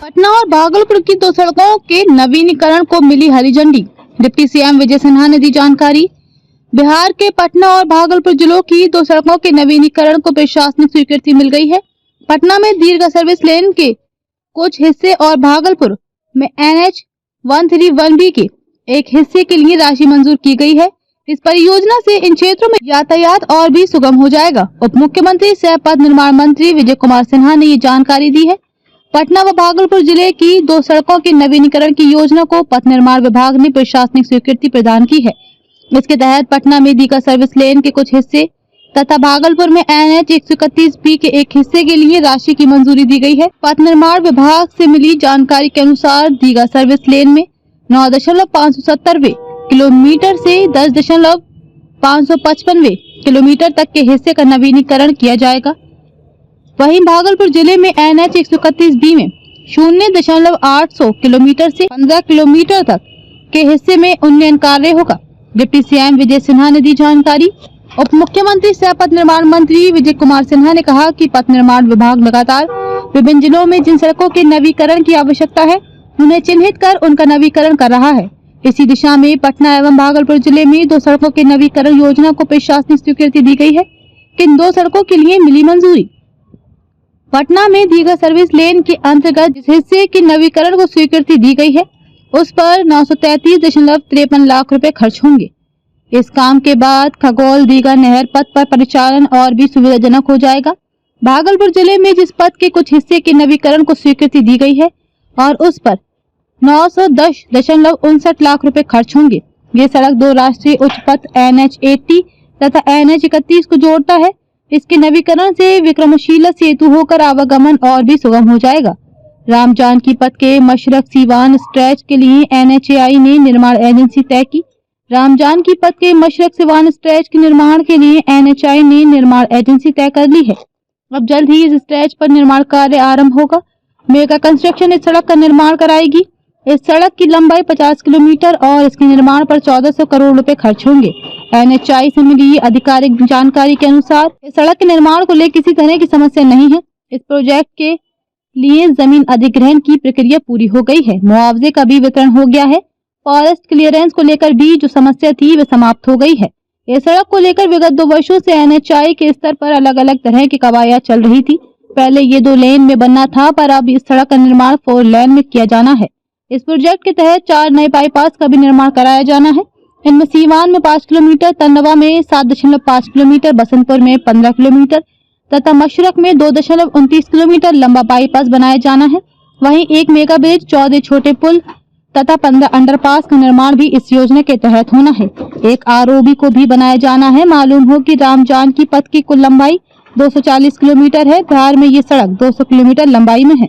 पटना और भागलपुर की दो सड़कों के नवीनीकरण को मिली हरी झंडी। डिप्टी सीएम विजय सिन्हा ने दी जानकारी। बिहार के पटना और भागलपुर जिलों की दो सड़कों के नवीनीकरण को प्रशासनिक स्वीकृति मिल गई है। पटना में दीर्घ सर्विस लेन के कुछ हिस्से और भागलपुर में NH 131B के एक हिस्से के लिए राशि मंजूर की गई है। इस परियोजना से इन क्षेत्रों में यातायात और भी सुगम हो जाएगा। उप मुख्यमंत्री सह पथ निर्माण मंत्री विजय कुमार सिन्हा ने ये जानकारी दी है। पटना व भागलपुर जिले की दो सड़कों के नवीनीकरण की योजना को पथ निर्माण विभाग ने प्रशासनिक स्वीकृति प्रदान की है। इसके तहत पटना में दीघा सर्विस लेन के कुछ हिस्से तथा भागलपुर में NH 131B के एक हिस्से के लिए राशि की मंजूरी दी गई है। पथ निर्माण विभाग से मिली जानकारी के अनुसार दीघा सर्विस लेन में 9.570 किलोमीटर से 10.555 किलोमीटर तक के हिस्से का नवीनीकरण किया जाएगा। वहीं भागलपुर जिले में NH 131B में 0.800 किलोमीटर से 15 किलोमीटर तक के हिस्से में उन्नयन कार्य होगा। डिप्टी सीएम विजय सिन्हा ने दी जानकारी। उप मुख्यमंत्री सह पथ निर्माण मंत्री विजय कुमार सिन्हा ने कहा कि पथ निर्माण विभाग लगातार विभिन्न जिलों में जिन सड़कों के नवीकरण की आवश्यकता है उन्हें चिन्हित कर उनका नवीकरण कर रहा है। इसी दिशा में पटना एवं भागलपुर जिले में दो सड़कों के नवीकरण योजना को प्रशासनिक स्वीकृति दी गई है। इन दो सड़कों के लिए मिली मंजूरी। पटना में दीघा सर्विस लेन के अंतर्गत जिस हिस्से की नवीकरण को स्वीकृति दी गई है उस पर 933.53 लाख रुपए खर्च होंगे। इस काम के बाद खगोल दीघा नहर पथ पर परिचालन और भी सुविधाजनक हो जाएगा। भागलपुर जिले में जिस पथ के कुछ हिस्से के नवीकरण को स्वीकृति दी गई है और उस पर 910.59 लाख रुपए खर्च होंगे। ये सड़क दो राष्ट्रीय उच्च पथ NH 80 तथा NH 31 को जोड़ता है। इसके नवीकरण से विक्रमशिला सेतु होकर आवागमन और भी सुगम हो जाएगा। राम जानकी पथ के मशरक सीवान स्ट्रेच के लिए NHAI ने निर्माण एजेंसी तय की। राम जानकी पथ के मशरक सीवान स्ट्रेच के निर्माण के लिए NHAI ने निर्माण एजेंसी तय कर ली है। अब जल्द ही इस स्ट्रेच पर निर्माण कार्य आरंभ होगा। मेगा कंस्ट्रक्शन इस सड़क का निर्माण कराएगी। इस सड़क की लंबाई 50 किलोमीटर और इसके निर्माण पर 1400 करोड़ रुपए खर्च होंगे। NHAI से मिली आधिकारिक जानकारी के अनुसार इस सड़क के निर्माण को लेकर किसी तरह की समस्या नहीं है। इस प्रोजेक्ट के लिए जमीन अधिग्रहण की प्रक्रिया पूरी हो गई है। मुआवजे का भी वितरण हो गया है। फॉरेस्ट क्लियरेंस को लेकर भी जो समस्या थी वह समाप्त हो गई है। इस सड़क को लेकर विगत 2 वर्षों से NHAI के स्तर पर अलग अलग तरह की कवायद चल रही थी। पहले ये 2 लेन में बनना था, पर अब इस सड़क का निर्माण 4 लेन में किया जाना है। इस प्रोजेक्ट के तहत 4 नए बाईपास का भी निर्माण कराया जाना है। इनमें सीवान में 5 किलोमीटर, तन्नवा में 7.5 किलोमीटर, बसंतपुर में 15 किलोमीटर तथा मशरक में 2.29 किलोमीटर लंबा बाईपास बनाया जाना है। वहीं एक मेगा ब्रिज, 14 छोटे पुल तथा 15 अंडरपास का निर्माण भी इस योजना के तहत होना है। एक ROB को भी बनाया जाना है। मालूम हो कि राम जानकी पथ की कुल लंबाई 240 किलोमीटर है। बिहार में ये सड़क 200 किलोमीटर लंबाई में है।